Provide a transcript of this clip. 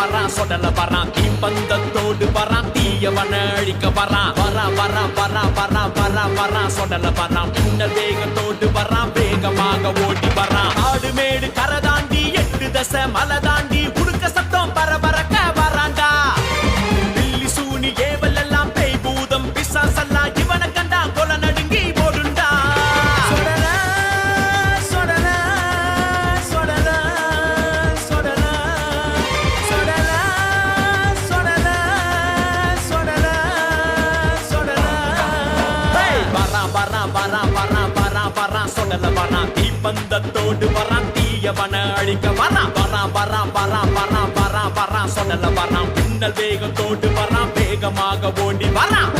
வரான் சொடல வரான் தீப்பந்தத்தோடு வரான் தீயவன அழிக்க வரான் வரான் சொடல வரான் பின்ன வேகத்தோடு வரான் வேகமாக ஓடி வரான் ஆடு மேடு கரை தாண்டி 8 தசை மலை தாண்டி உடுக்க சத்தம் பரபரக்க வரான்டா பில்லி சூனி ஏவல் எல்லாம் பேய் பூதம் பிசாசெல்லாம் இவனை கண்டா கொலை நடுங்கி ஓடுண்டா வரான் சொடல வரான் தீப்பந்தத்தோடு வரான் தீயவன அழிக்க வரான் சொடல வரான் பின்னல் வேகத்தோடு வரான் வேகமாக ஓடி வரான்